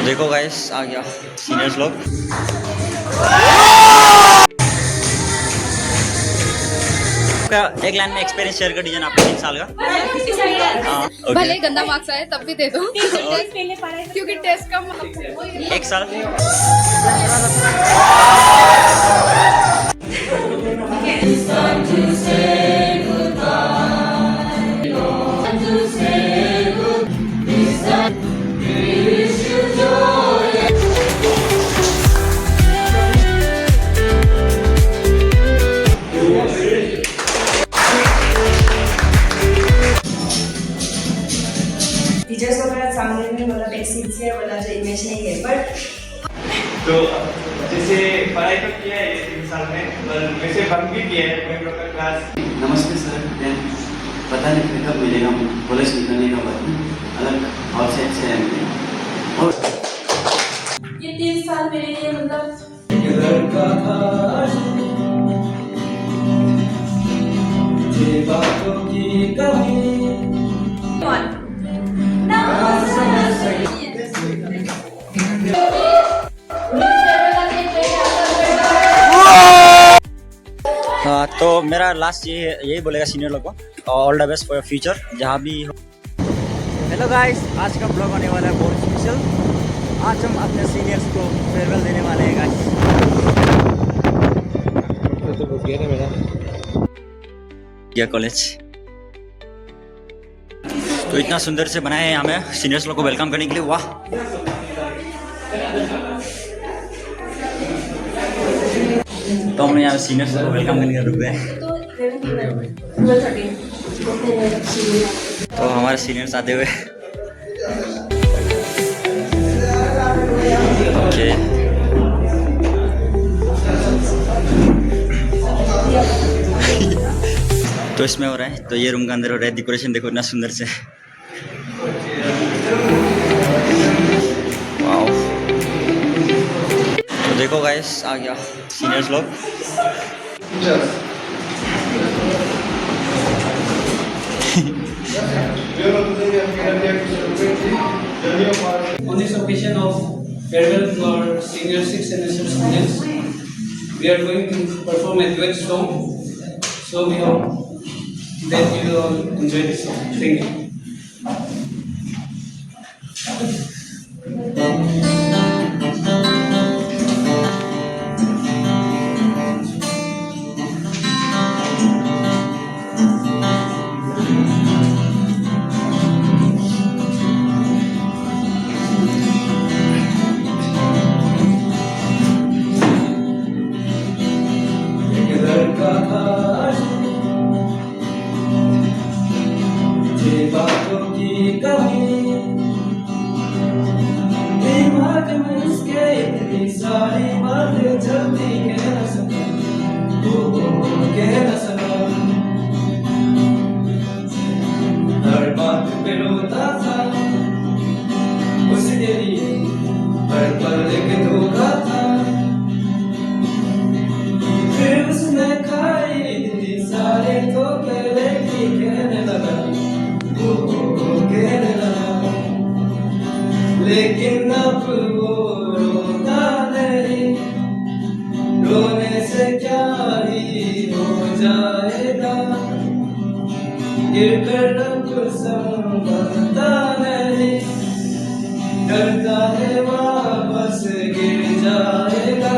देखो गाइस आ गया सीनियर्स लोग। क्या एक लाइन में एक्सपीरियंस शेयर कर दीजिए ना आपके 3 साल का। हाँ भले गंदा मार्क्स आए तब भी दे दो क्योंकि टेस्ट का 1 साल। टीचर्स वगैरह सामने में मतलब एक सिंसियर वाला जो इमेज नहीं है बट तो जैसे पढ़ाई तो किया है 3 साल में, पर वैसे बंक भी किया है कोई प्रकार क्लास। नमस्ते सर, पता नहीं फिर कब मिलेगा कॉलेज निकलने का बाद अलग आउटसाइड से है मुझे। और ये 3 साल मेरे लिए मतलब बातों की कमी तो मेरा लास्ट यही बोलेगा सीनियर लोग को, all the best for your future जहाँ भी हो। हेलो गाइस, आज का ब्लॉग होने वाला है बहुत स्पेशल। आज हम अपने सीनियर्स को फेयरवेल देने वाले हैं गाइस। क्या कॉलेज तो इतना सुंदर से बनाए हैं हमें सीनियर्स लोग को वेलकम करने के लिए। वाह, तो हम यहाँ सीनियर्स को वेलकम करने के लिए रुक गए। तो हमारे सीनियर्स आते हुए ओके। तो इसमें हो रहा है, तो ये रूम का अंदर हो रहा है डेकोरेशन। देखो इतना सुंदर से। वाओ, तो देखो गाइस आ गया सीनियर्स लोग। On this occasion of farewell to our senior 6th semester students, we are going to perform a duet song. So we hope that you will all enjoy this song. Thank you. बातों की कमी दिमाग में उसके इतनी सारी बातें जल्दी कह न सका, कह न सका। हर बात पे रोता था उसके लिए, हर पल एक धोखा था। फिर उसने खाई इतनी सारे धोखे, लेकिन कहने लगा, कहने लगा, लेकिन अब वो रोता नहीं। रोने से क्या ही हो जाएगा, गिर कर अब संभलता नहीं। डरता है वापस गिर जाएगा,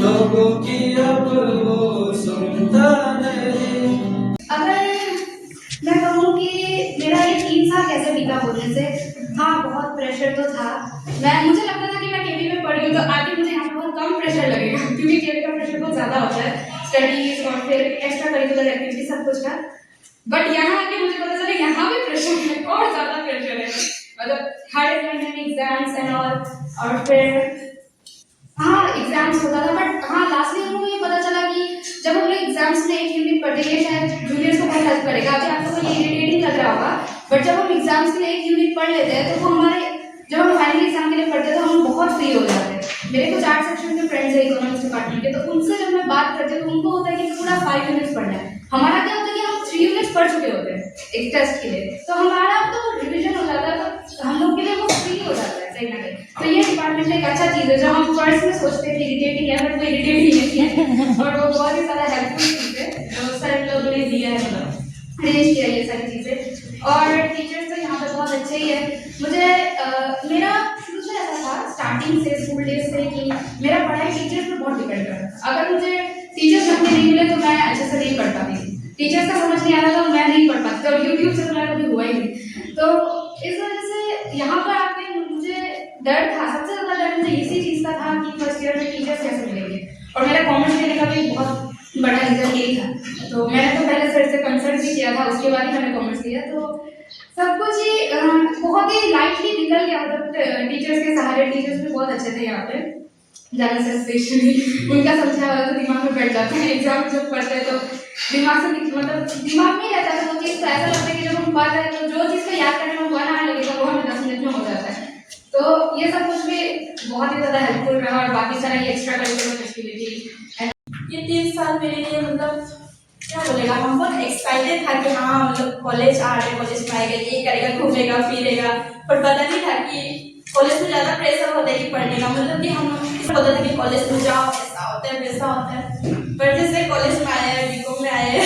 लोगों की अब वो सुनता नहीं। अगर मैं कहूँ कि मेरा ये 3 साल कैसे बीता बोलने से, हाँ बहुत प्रेशर तो था। मुझे लगता था कि मैं केवी में पढ़ी हूँ तो आगे मुझे यहाँ पे बहुत कम प्रेशर लगेगा, क्योंकि केवी का प्रेशर बहुत ज़्यादा होता है, स्टडीज और फिर एक्स्ट्रा करिकुलर एक्टिविटी सब कुछ का। बट यहाँ आके मुझे पता चला यहाँ भी प्रेशर है और ज़्यादा प्रेशर है, मतलब हर महीने में एग्जाम्स एंड और फिर हाँ एग्जाम्स होता था। बट हाँ लास्ट में हम लोगों को ये पता चला कि जब हम लोग एग्जाम्स में 1 यूनिट पढ़ते हैं, शायद जूनियर्स को बहुत हेल्प करेगा। अभी आप लोगों को ये इरिटेटिंग लग रहा होगा, बट जब हम एग्जाम्स के लिए 1 यूनिट पढ़ लेते हैं तो वो हमारे, जब हम फाइनल एग्जाम के लिए पढ़ते हैं तो हम बहुत फ्री हो जाते हैं। मेरे कुछ आर्ट सेक्शन के फ्रेंड्स हैं इकोनॉमिक्स डिपार्टमेंट के, तो उनसे जब मैं बात करती हूँ तो उनको होता है कि पूरा 5 यूनिट्स पढ़ना है। हमारा क्या होता है कि हम 3 यूनिट्स पढ़ चुके होते हैं एक टेस्ट के लिए, तो हमारा तो रिविजन हो जाता है, तो हम लोग के लिए वो फ्री हो जाता है कहीं ना अच्छा चीज़ है जो हम फर्स्ट में सोचते थे इरिटेटिंग है, बट वो इरिटेटिंग नहीं है और वो बहुत ही ज़्यादा हेल्पफुल चीज़ है जो सर लोगों ने दिया है, मतलब अरेंज किया ये सारी चीज़ें। और टीचर्स तो यहाँ पे बहुत अच्छे ही है। मुझे मेरा शुरू से ऐसा था स्टार्टिंग से स्कूल डेज से कि मेरा पढ़ाई टीचर्स पर बहुत डिपेंड करता था। अगर मुझे टीचर्स ढंग नहीं मिले तो मैं अच्छे से नहीं पढ़ पाती थी, टीचर्स का समझ नहीं आ रहा था मैं नहीं पढ़ पाती, और यूट्यूब से तो मेरा कभी हुआ ही नहीं। तो इस वजह से यहाँ पर आके मुझे डर था, सबसे ज़्यादा डर मुझे इसी चीज़ का था कि फर्स्ट ईयर में टीचर्स कैसे मिलेंगे, और मेरा कॉमर्स लेने का भी बहुत बड़ा रीज़न यही था। तो मैंने तो पहले सर से कंसल्ट भी किया था, उसके बाद ही मैंने कॉमर्स लिया। तो सब कुछ ही बहुत ही लाइटली निकल गया, मतलब टीचर्स के सहारे। टीचर्स भी बहुत अच्छे थे यहाँ पे, ज़्यादा से स्पेशली उनका समझा वाला तो दिमाग में बैठ जाता है। एग्जाम जब पढ़ते हैं तो दिमाग से मतलब दिमाग में रहता है, तो वो चीज़ तो ऐसा लगता है कि जब हम पढ़ रहे हैं तो जो चीज़ को याद करने में 1 आवर लगेगा वो हमें 10 मिनट में हो जाता है। तो ये सब कुछ भी बहुत ही ज़्यादा हेल्पफुल रहा, और बाकी सारा ये एक्स्ट्रा करिकुलर एक्टिविटी। ये 3 साल मेरे लिए मतलब क्या बोलेगा, हम बहुत एक्साइटेड था कि हाँ मतलब कॉलेज आ रहे, कॉलेज में आएगा, ये करेगा, घूमेगा फिरेगा, पर पता नहीं था कि कॉलेज में ज़्यादा प्रेशर होता है कि पढ़ने का, मतलब कि हम होता था कि कॉलेज में जाओ ऐसा होता है वैसा होता है। पर जैसे कॉलेज में आए हैं, बीकॉम में आए हैं,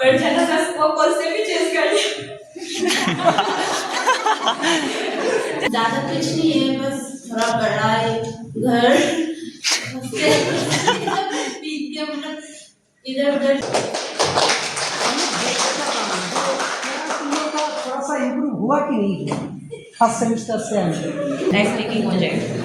पर ज़्यादा वो कॉलेज भी चेंज कर लिया। ज़्यादा कुछ नहीं है, बस थोड़ा पढ़ाई, घर, मतलब इधर उधर। थोड़ा सा इम्प्रूव हुआ कि नहीं फर्स्ट सेमेस्टर से नेक्स्ट वीक हो जाएगा।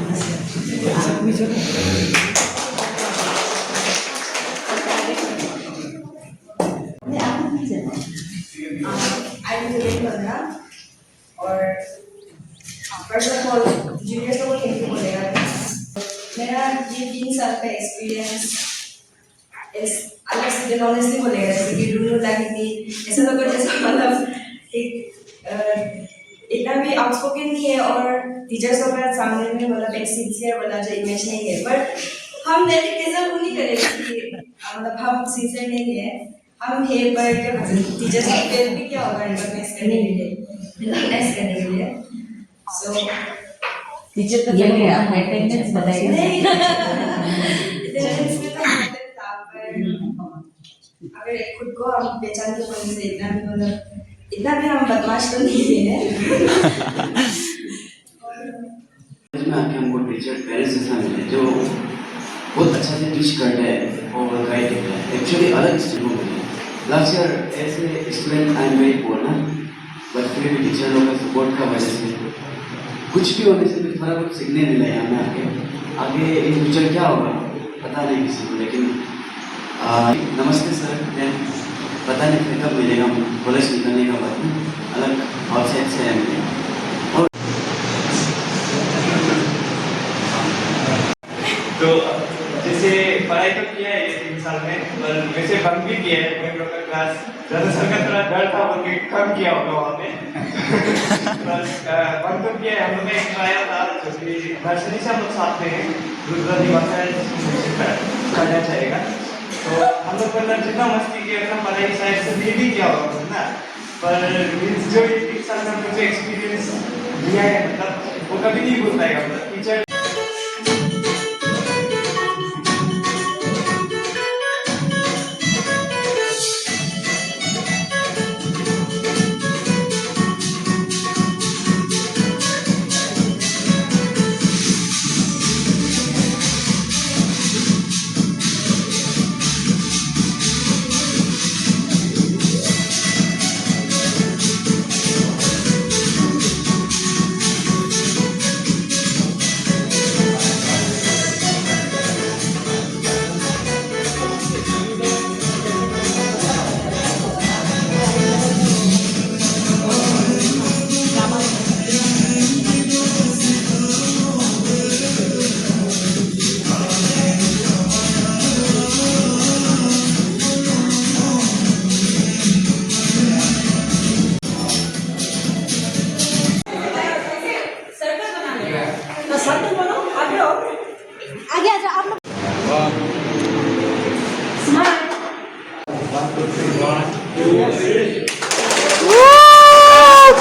और फर्स्ट ऑफ ऑल जूनियर को कैसे बोलेगा, मेरा ये 3 साल का एक्सपीरियंस इस अलग से ऑनेस्टली बोलेगा, जैसे कि रूल लगी थी ऐसा तो कुछ ऐसा, मतलब एक इतना भी आउटस्पोकन नहीं है, और टीचर्स के सामने में मतलब एक सिंसियर वाला जो इमेज नहीं है। बट हम डेडिकेशन नहीं करेंगे, मतलब हम सिंसियर नहीं है, हम है पर टीचर्स के भी क्या होगा रिकॉग्नाइज करने के लिए, रिकॉग्नाइज करने के लिए। सो टीचर का ये अटेंडेंस बताइए। अटेंडेंस में तो मतलब था, पर अगर खुद को हम पहचान के बोलने से इतना भी मतलब इतना भी हम बदमाश तो नहीं है। में आके हमको टीचर पेरेंट्स ऐसा मिले जो बहुत अच्छा से टीच करते हैं और गाइड करते हैं। एक्चुअली अलग स्टूडेंट को मिले। लास्ट ईयर ऐसे स्टूडेंट आई एम वेरी पोर ना, बट फिर भी टीचर लोग का सपोर्ट का वजह से कुछ भी होने से भी थोड़ा कुछ सीखने मिला है हमें। आगे इन फ्यूचर क्या होगा पता नहीं किसी को, लेकिन नमस्ते सर, मैं पता नहीं फिर कब मिलेगा, कॉलेज निकलने का बाद अलग आउटसाइड से है मिले। और तो जैसे पढ़ाई तो किया है ये 3 साल में, पर वैसे बंक भी किया है कोई प्रकार क्लास, ज़्यादा सर का थोड़ा डर था, बंक कम किया होगा वहाँ पे। बस बंक तो किया है। हम लोग ने एक आया था जो कि दर्शनी से हम लोग साथ में हैं, दूसरा दिवस है करना चाहेगा। तो हम लोग मतलब जितना मस्ती किया उतना पढ़ाई साइड से भी किया होगा ना, पर जो ये 3 साल में मुझे एक्सपीरियंस दिया है मतलब वो कभी नहीं भूल पाएगा। मतलब टीचर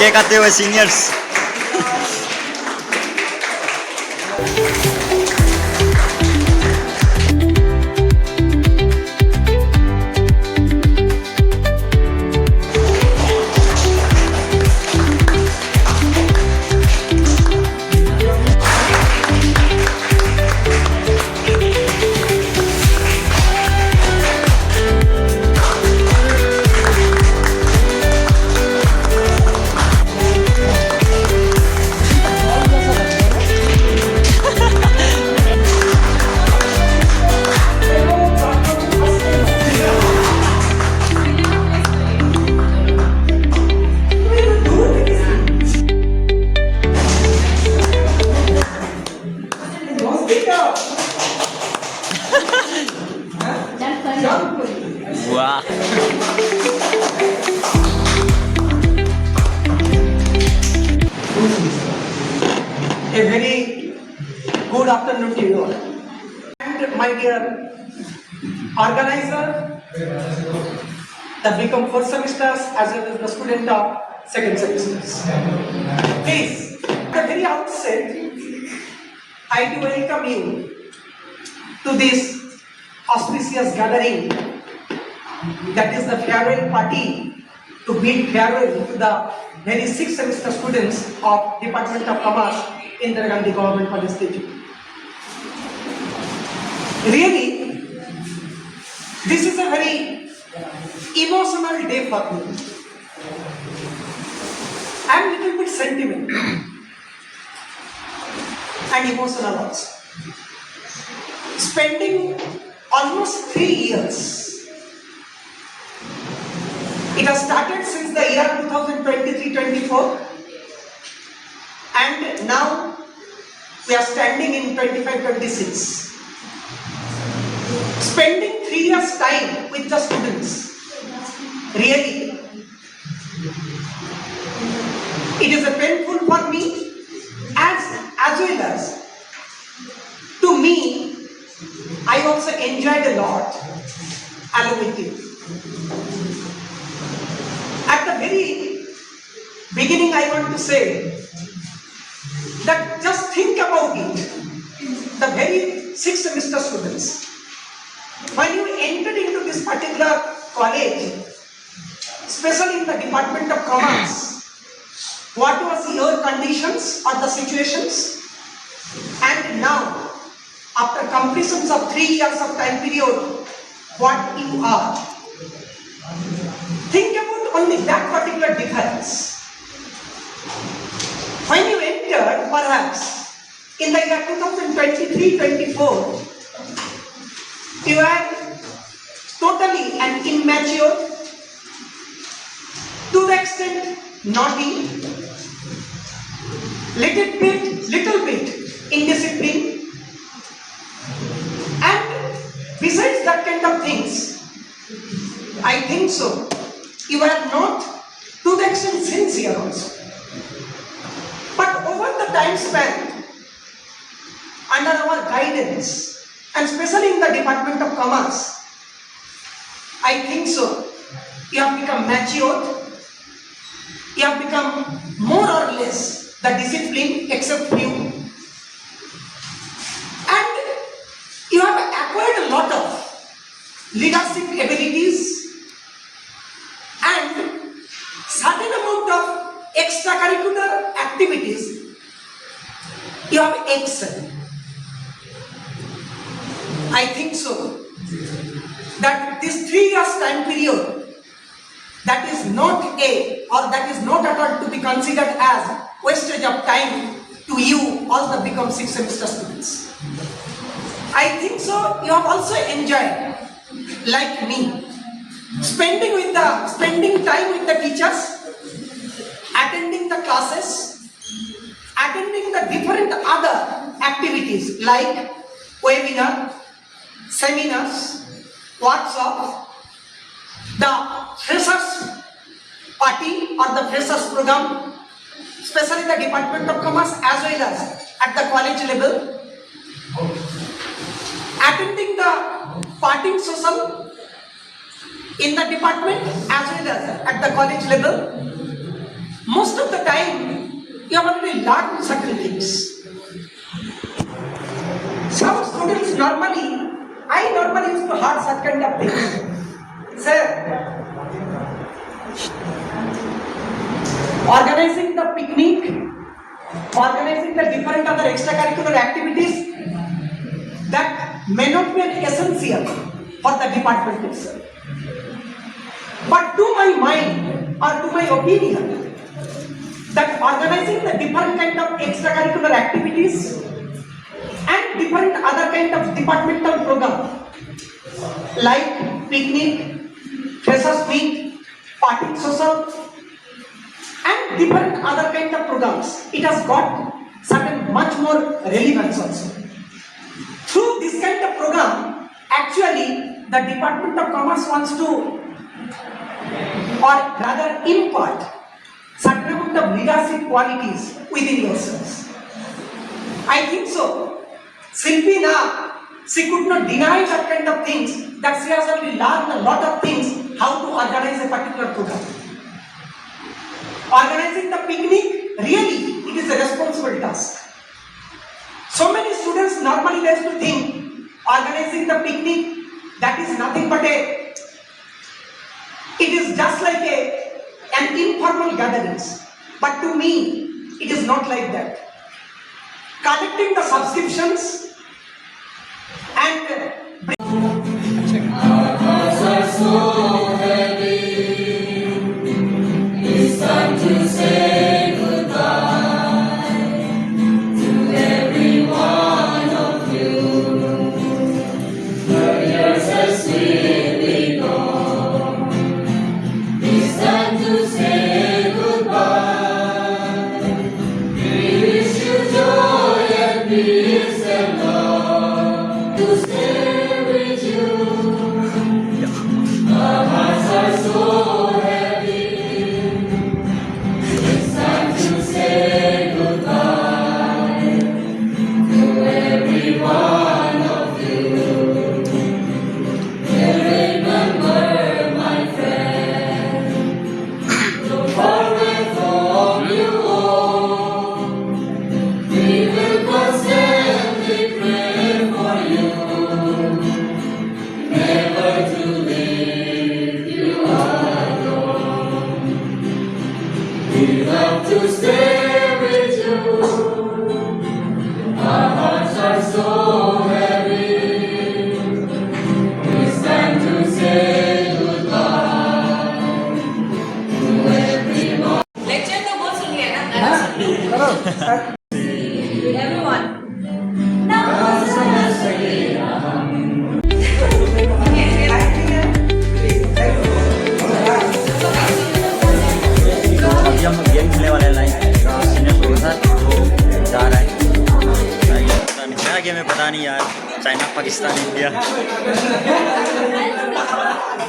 क्या कहते हो seniors? Good afternoon to you all. And my dear organizer, the become first semesters as well as the student of second semesters. Please, at the very outset, I do welcome you to this auspicious gathering, that is the farewell party to bid farewell to the very 6th semester students of Department of Commerce in the Gandhi Government College Institute. Really, this is a very emotional day for me. I am a little bit sentimental and emotional also. Spending almost 3 years. It has started since the year 2023-24 and now we are standing in 25-26. Spending 3 years time with the students, really, it is a painful for me as well as to me. I also enjoyed a lot along with you. At the very beginning, I want to say that just think about it. The very 6th semester students, when you entered into this particular college, especially in the Department of Commerce, what was your conditions or the situations? And now, after completion of 3 years of time period, what you are. Think about only that particular difference. When you entered, perhaps, in the year 2023-24, you are totally an immature, to the extent naughty, little bit indisciplined, and besides that kind of things, I think so, you are not to the extent sincere also. But over the time span, under our guidance, and especially in the Department of Commerce, I think so, you have become matured, you have become more or less the discipline except few, and you have acquired a lot of leadership abilities and certain amount of extracurricular activities you have excelled. I think so that this 3 years time period, that is not at all to be considered as wastage of time to you all the become 6th semester students. I think so you have also enjoyed, like me, spending time with the teachers, attending the classes, attending the different other activities like webinar, seminars, workshops, the freshers party or the freshers program, especially the Department of Commerce as well as at the college level, attending the parting social in the department as well as at the college level. Most of the time, you have already learned certain things. Some students I normally used to hear such kind of things. Sir, organizing the picnic, organizing the different other extracurricular activities, that may not be essential for the department itself. But to my mind or to my opinion, that organizing the different kind of extracurricular activities and different other kind of departmental program like picnic, freshers meet, party social and different other kind of programs, it has got certain much more relevance also. Through this kind of program, actually the Department of Commerce wants to, or rather impart, certain amount of leadership qualities within yourselves. I think so. Silvina, she could not deny that kind of things, that she has already learned a lot of things how to organize a particular program. Organizing the picnic, really, it is a responsible task. So many students normally used to think organizing the picnic, that is nothing but it is just like an informal gatherings. But to me, it is not like that. Collecting the subscriptions and अभी हम game खेलने वाले हैं like senior के साथ तो जा रहा है क्या गेम है पता नहीं यार चाइना पाकिस्तान इंडिया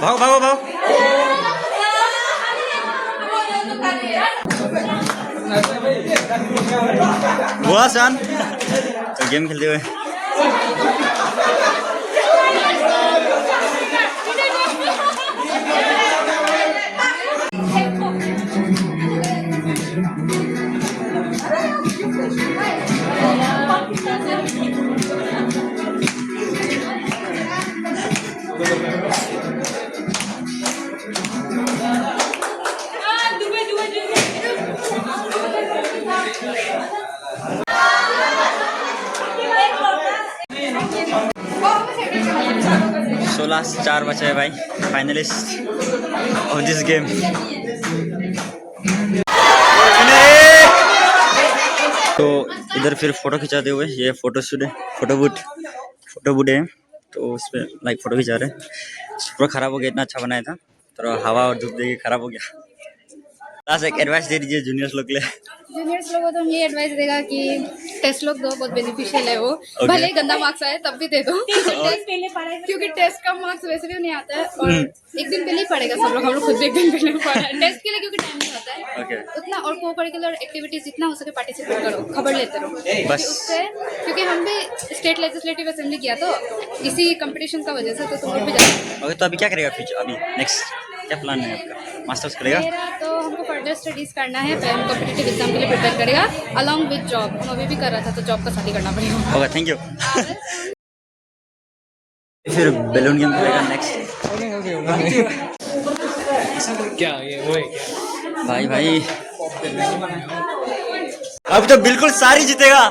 भागो भागो भागो बुआ सान तो गेम खेलते हुए लास्ट 4 बचे हैं भाई फाइनलिस्ट ऑफ दिस गेम तो इधर फिर फोटो खिंचाते हुए ये फोटो शूट है फोटो बूट है तो उस पर लाइक फोटो खिंचा रहे हैं पूरा ख़राब हो गया इतना अच्छा बनाया था तो हवा और धूप देके ख़राब हो गया लास्ट एक एडवाइस दे दीजिए जूनियर्स लोग के लिए जूनियर्स लोगों को तो ये एडवाइस देगा कि टेस्ट लोग दो बहुत बेनिफिशियल है वो भले ही गंदा मार्क्स आए तब भी दे दो क्योंकि टेस्ट का मार्क्स वैसे भी नहीं आता है और एक दिन पहले ही पड़ेगा सब लोग हम लोग खुद भी एक दिन पहले पढ़ा है टेस्ट के लिए क्योंकि टाइम नहीं होता है उतना और को करिकुलर एक्टिविटीज जितना हो सके पार्टिसिपेट करो खबर लेते रहो बस उससे क्योंकि हम भी स्टेट लेजिस्लेटिव असेंबली किया तो इसी कंपटीशन का वजह से तो तुम लोग भी जाओ ओके तो अभी क्या करेगा फ्यूचर अभी नेक्स्ट क्या प्लान है आपका मास्टर्स करेगा मेरा तो हमको फर्दर स्टडीज करना है फिर हम कॉम्पिटिटिव एग्जाम के लिए प्रिपेयर करेगा अलॉन्ग विद जॉब हम अभी भी कर रहा था तो जॉब का साथ ही करना पड़ेगा ओके थैंक यू फिर बैलून गेम करेगा नेक्स्ट क्या ये वो है क्या भाई अब तो बिल्कुल सारी जीतेगा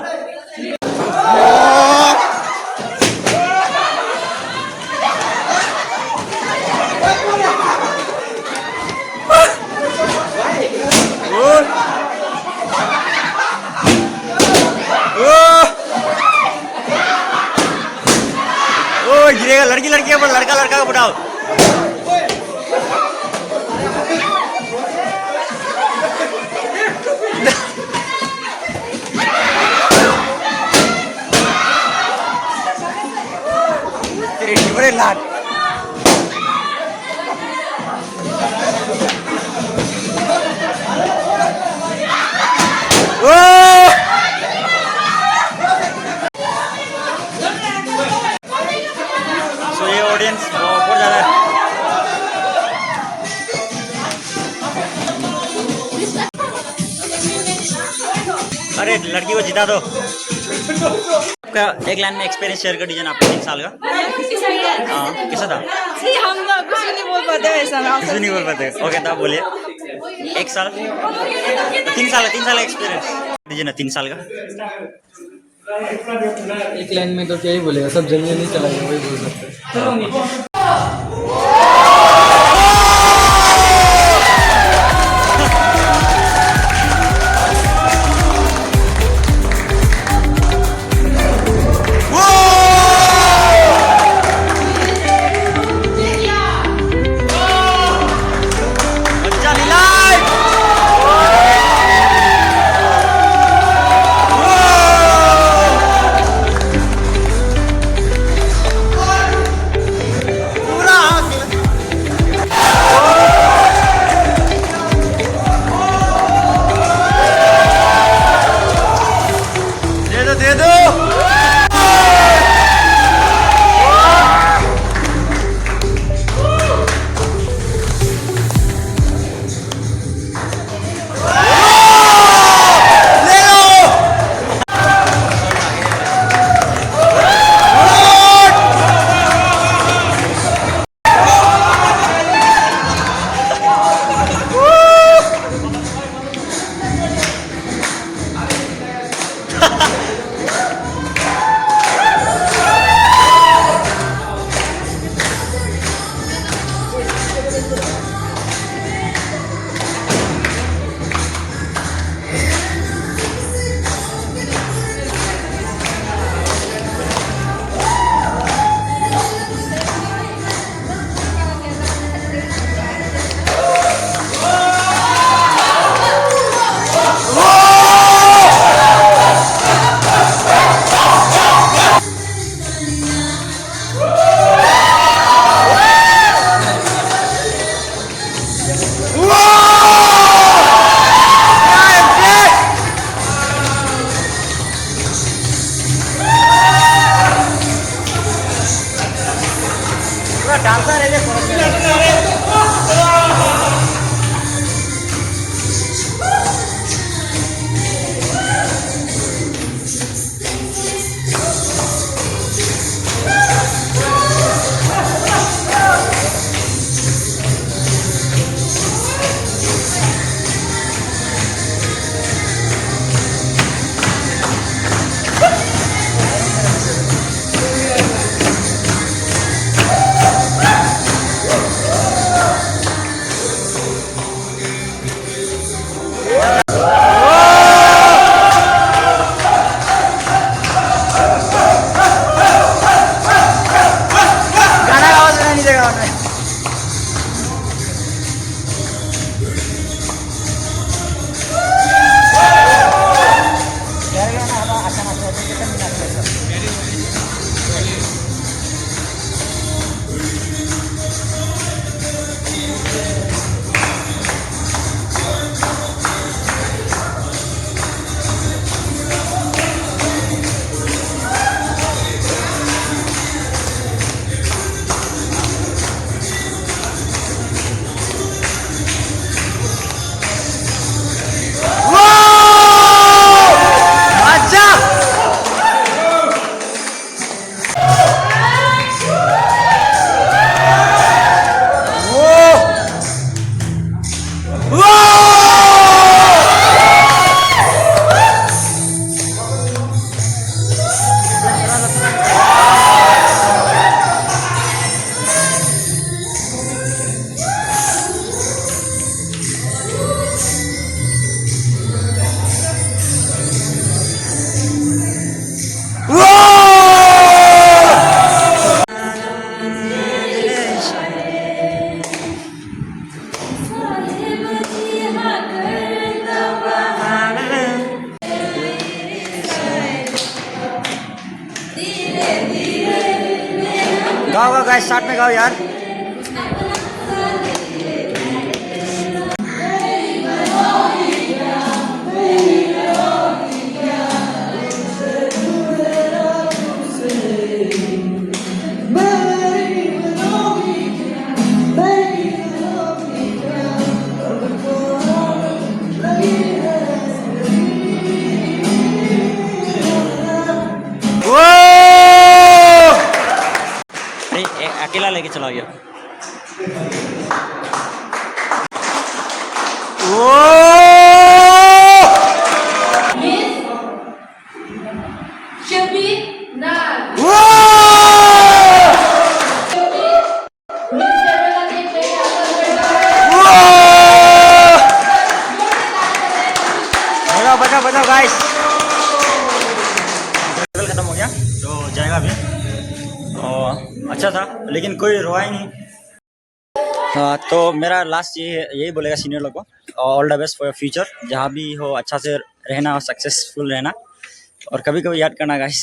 गिरेगा लड़की पर लड़का का बुढ़ाओ बड़े लाट अरे लड़की को जिता दो। आपका एक लाइन में एक्सपीरियंस शेयर कर दीजिए ना, आपका 3 साल का। हाँ, कैसा था? हम लोग कुछ नहीं बोल पाते वैसा ना। कुछ नहीं बोल पाते। ओके, तो आप बोलिए 1 साल 3 साल का एक्सपीरियंस दीजिए ना, 3 साल का। एक लाइन में तो क्या ही बोलेगा, सब जल्दी नहीं चलाएगा, वही बोल सकते हैं। गाओ गाओ गाइस, स्टार्ट में गाओ यार। अकेला लेके चला गया। बजाओ बजाओ गाइस। खत्म हो गया तो जाएगा अभी। अच्छा था लेकिन कोई रोया ही नहीं। तो मेरा लास्ट यही बोलेगा सीनियर लोग को, all the best for your future. जहाँ भी हो अच्छा से रहना और सक्सेसफुल रहना, और कभी कभी याद करना गाइस।